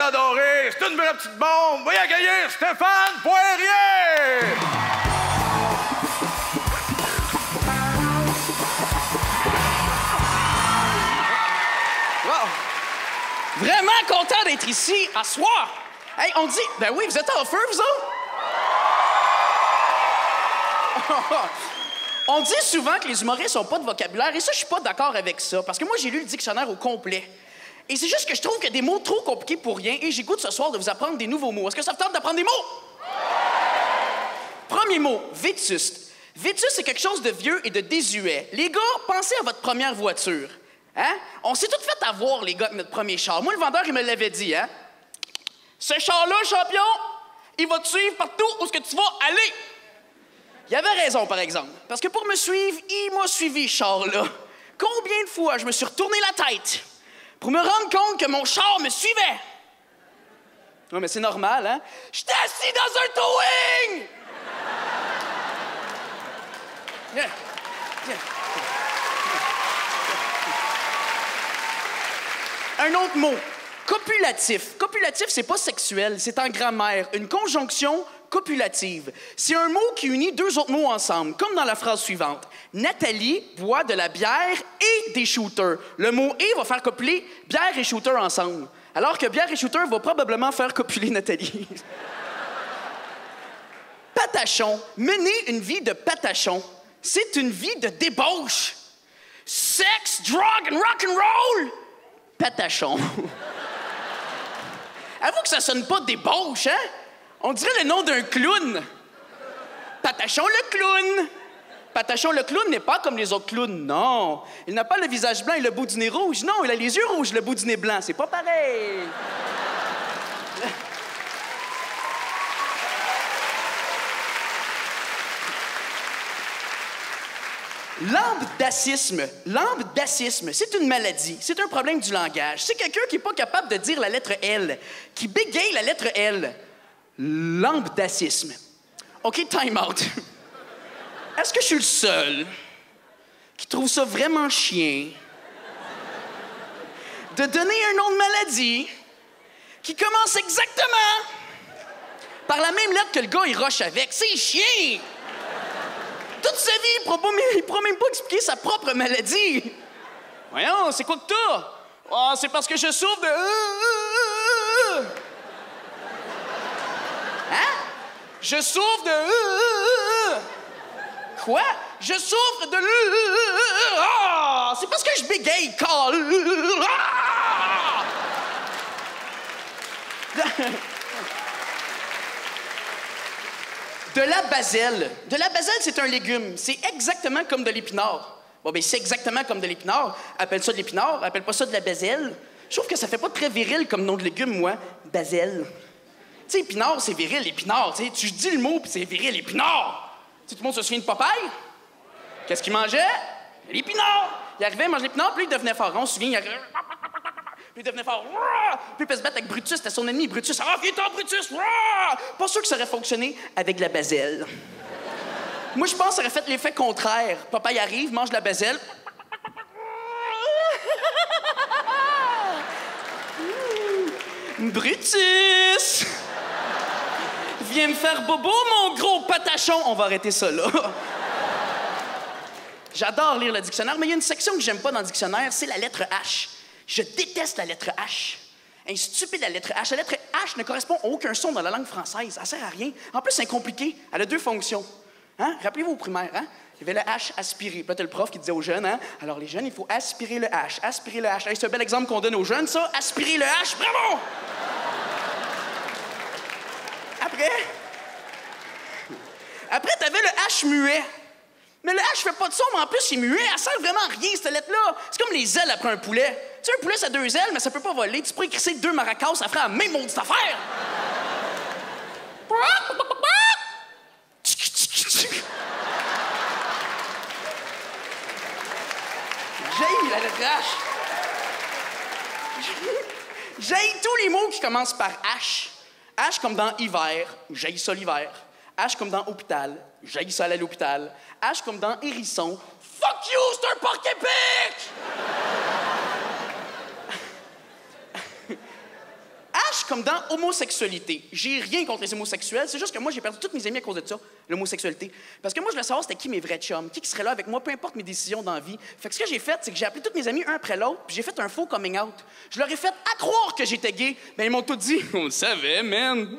adoré, c'est une vraie petite bombe. Veuillez accueillir Stéphane Poirier! Wow! Vraiment content d'être ici à soir. Hey, on dit... Ben oui, vous êtes en feu, vous autres? On dit souvent que les humoristes n'ont pas de vocabulaire, et ça, je suis pas d'accord avec ça, parce que moi, j'ai lu le dictionnaire au complet. Et c'est juste que je trouve qu'il y a des mots trop compliqués pour rien, et j'ai goût ce soir de vous apprendre des nouveaux mots. Est-ce que ça vous tente d'apprendre des mots? Premier mot, vétuste. Vétuste, c'est quelque chose de vieux et de désuet. Les gars, pensez à votre première voiture. Hein? On s'est tous fait avoir, les gars, avec notre premier char. Moi, le vendeur, il me l'avait dit, hein? Ce char-là, champion, il va te suivre partout où ce que tu vas aller. Il avait raison, par exemple. Parce que pour me suivre, il m'a suivi, ce char-là. Combien de fois je me suis retourné la tête pour me rendre compte que mon char me suivait? Non, mais c'est normal, hein? J'étais assis dans un towing! Yeah. Yeah. Un autre mot, copulatif. Copulatif, c'est pas sexuel, c'est en grammaire. Une conjonction copulative. C'est un mot qui unit deux autres mots ensemble, comme dans la phrase suivante. Nathalie boit de la bière et des shooters. Le mot « et » va faire copuler bière et shooter ensemble, alors que bière et shooter va probablement faire copuler Nathalie. Patachon. Mener une vie de patachon, c'est une vie de débauche. Sex, drug and rock'n'roll. Patachon. Avoue que ça sonne pas débauche, hein? On dirait le nom d'un clown. Patachon le clown. Patachon le clown n'est pas comme les autres clowns, non. Il n'a pas le visage blanc et le bout du nez rouge. Non, il a les yeux rouges, le bout du nez blanc. C'est pas pareil. Lambdacisme. Lambdacisme, c'est une maladie. C'est un problème du langage. C'est quelqu'un qui n'est pas capable de dire la lettre L, qui bégaye la lettre L. Lambdacisme. OK, time out. Est-ce que je suis le seul qui trouve ça vraiment chien de donner un nom de maladie qui commence exactement par la même lettre que le gars il rush avec? C'est chien! Toute sa vie, il pourra même pas expliquer sa propre maladie. Voyons, c'est quoi que t'as? Oh, c'est parce que je souffre de... Hein? Je souffre de... Quoi? Je souffre de... Ah! C'est parce que je bégaye, Carl. Ah! De la baselle. De la baselle, c'est un légume. C'est exactement comme de l'épinard. Bon, ben c'est exactement comme de l'épinard. Appelle ça de l'épinard, appelle pas ça de la baselle. Je trouve que ça fait pas très viril comme nom de légume, moi. Baselle. Tu sais, épinard, c'est viril, épinard. Tu sais, tu dis le mot, puis c'est viril, épinard. Tu sais, tout le monde se souvient de Popeye? Qu'est-ce qu'il mangeait? L'épinard. Il arrivait, il mangeait l'épinard, puis il devenait fort. On se souvient, il arrivait... Puis il devenait fort. Puis il peut se battre avec Brutus. C'était son ennemi, Brutus. Ah, viens-t'en, Brutus! Pas sûr que ça aurait fonctionné avec la baselle. Moi, je pense que ça aurait fait l'effet contraire. Papa y arrive, mange la baselle. Brutus! Viens me faire bobo, mon gros patachon! On va arrêter ça, là. J'adore lire le dictionnaire, mais il y a une section que j'aime pas dans le dictionnaire, c'est la lettre H. Je déteste la lettre H. Un stupide, la lettre H. La lettre H ne correspond à aucun son dans la langue française. Elle sert à rien. En plus, c'est compliqué. Elle a deux fonctions. Hein? Rappelez-vous au primaire, hein? Il y avait le H aspiré. Puis là, t'as le prof qui disait aux jeunes, hein? Alors, les jeunes, il faut aspirer le H. Aspirer le H. Hey, c'est un bel exemple qu'on donne aux jeunes, ça. Aspirer le H. Bravo! Après, t'avais le H muet. Mais le H fait pas de son, mais en plus, il est muet. Elle sert vraiment à rien, cette lettre-là. C'est comme les ailes après un poulet. Tu sais, un poulet, ça a deux ailes, mais ça peut pas voler. Tu pourrais crisser deux maracas, ça ferait la même maudite affaire. J'haïs la lettre H. J'haïs tous les mots qui commencent par H. H comme dans hiver, j'haïs ça l'hiver. H comme dans hôpital, j'haïs ça aller à l'hôpital. H comme dans hérisson, fuck you, c'est un porc-épic! H comme dans homosexualité. J'ai rien contre les homosexuels, c'est juste que moi, j'ai perdu tous mes amis à cause de ça, l'homosexualité. Parce que moi, je voulais savoir c'était qui mes vrais chums, qui serait là avec moi, peu importe mes décisions dans la vie. Fait que ce que j'ai fait, c'est que j'ai appelé tous mes amis un après l'autre, puis j'ai fait un faux coming out. Je leur ai fait à croire que j'étais gay, mais ils m'ont tous dit « On le savait, man! »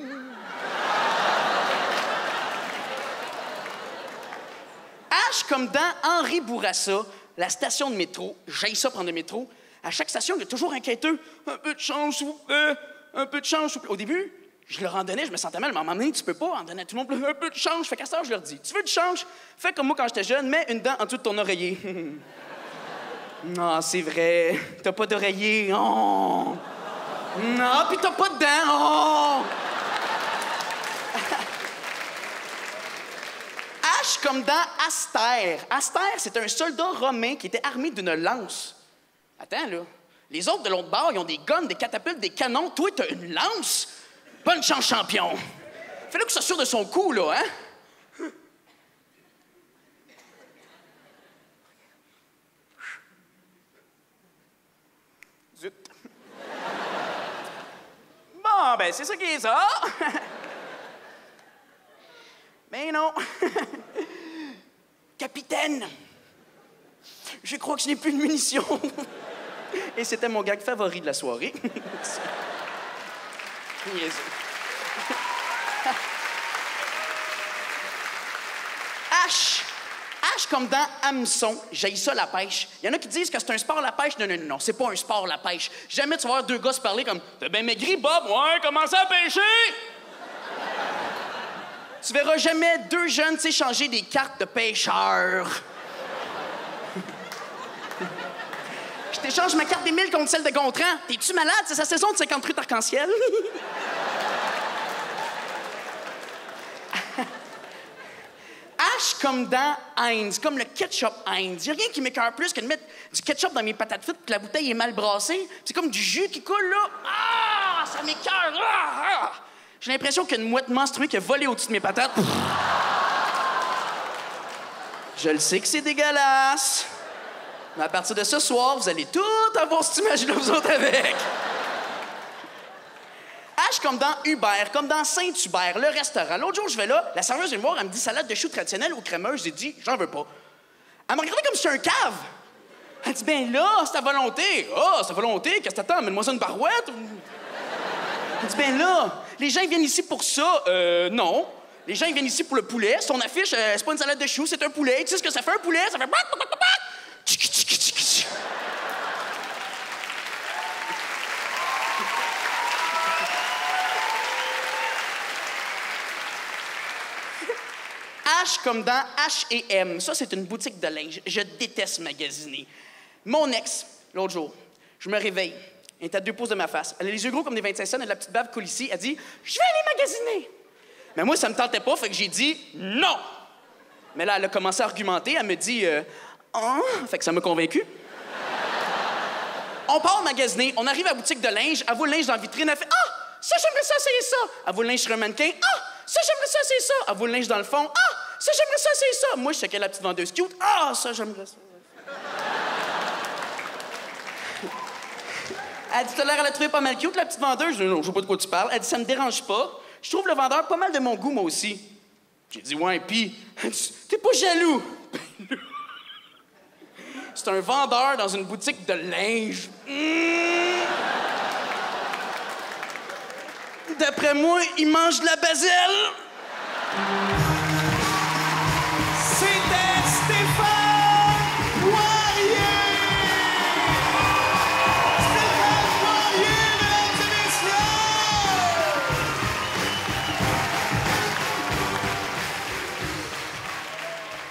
H comme dans Henri Bourassa, la station de métro. J'haïs ça prendre le métro. À chaque station, il y a toujours un quêteux. Un peu de chance, s'il vous plaît. Un peu de chance, s'il vous plaît. Au début, je leur en donnais, je me sentais mal. Mais à un moment donné, tu peux pas en donner à tout le monde. Un peu de change. Fait qu'à ça, je leur dis, tu veux du change? Fais comme moi quand j'étais jeune, mets une dent en dessous de ton oreiller. Non, c'est vrai. T'as pas d'oreiller. Oh. Non, puis t'as pas de dents. Oh. H comme dans Astère. Astère, c'est un soldat romain qui était armé d'une lance. Attends, là. Les autres de l'autre bord, ils ont des guns, des catapultes, des canons. Toi, t'as une lance? Bonne chance, champion. Fais-le que ça sûr de son coup, là, hein? Zut. Bon, ben, c'est ça qui est ça. Mais non. Capitaine, je crois que je n'ai plus de munitions. Et c'était mon gag favori de la soirée. H. H comme dans hameçon. J'haïs ça, la pêche. Il y en a qui disent que c'est un sport, la pêche. Non, non, non, c'est pas un sport, la pêche. Jamais tu vas voir deux gars se parler comme « T'as bien maigri, Bob? Ouais, commencez à pêcher! » Tu verras jamais deux jeunes s'échanger des cartes de pêcheurs. Je t'échange ma carte d'Émile contre celle de Gontran. T'es-tu malade? C'est sa saison de 50 trucs arc-en-ciel. H comme dans Heinz, comme le ketchup Heinz. Y'a rien qui m'écoeure plus que de mettre du ketchup dans mes patates frites que la bouteille est mal brassée. C'est comme du jus qui coule, là. Ah! Ça m'écoeure! Ah! Ah! J'ai l'impression qu'il y a une mouette menstruée qui a volé au-dessus de mes patates. Je le sais que c'est dégueulasse. Mais à partir de ce soir, vous allez tout avoir cette image-là, vous autres, avec. H comme dans Hubert, comme dans Saint-Hubert, le restaurant. L'autre jour, je vais là, la serveuse vient me voir, elle me dit salade de choux traditionnelle ou crémeuse. J'ai dit, j'en veux pas. Elle m'a regardé comme si j'étais un cave. Elle dit, ben là, c'est ta volonté. Ah, c'est ta volonté, qu'est-ce que t'attends? Mets-moi ça une barouette? Elle dit, ben là, les gens ils viennent ici pour ça. Non. Les gens ils viennent ici pour le poulet. Son affiche, c'est pas une salade de choux, c'est un poulet. Tu sais ce que ça fait, un poulet? Ça fait... H comme dans H&M. Ça, c'est une boutique de linge. Je déteste magasiner. Mon ex, l'autre jour, je me réveille. Elle est à 2 pouces de ma face. Elle a les yeux gros comme des 25 cents, elle a de la petite bave coule ici. Elle dit « Je vais aller magasiner. » Mais moi, ça me tentait pas, fait que j'ai dit « Non. » Mais là, elle a commencé à argumenter. Elle me dit « Ah. » Fait que ça m'a convaincu. On part magasiner. On arrive à la boutique de linge. Elle voit le linge dans la vitrine. Elle fait « Ah! Ça, j'aimerais ça, c'est ça. » Elle voit le linge sur un mannequin. « Ah! Ça, j'aimerais ça, c'est ça. » Elle voit le linge dans le fond. « Ah! Ça, j'aimerais ça, c'est ça. » Moi, je checkais la petite vendeuse cute. « Ah! Ça, j'aimerais ça. » Elle dit, t'as l'air à la trouver pas mal cute, la petite vendeuse. Non, je sais pas de quoi tu parles. Elle dit, ça me dérange pas. Je trouve le vendeur pas mal de mon goût, moi aussi. J'ai dit, ouais, pis, t'es pas jaloux. C'est un vendeur dans une boutique de linge. D'après moi, il mange de la baselle.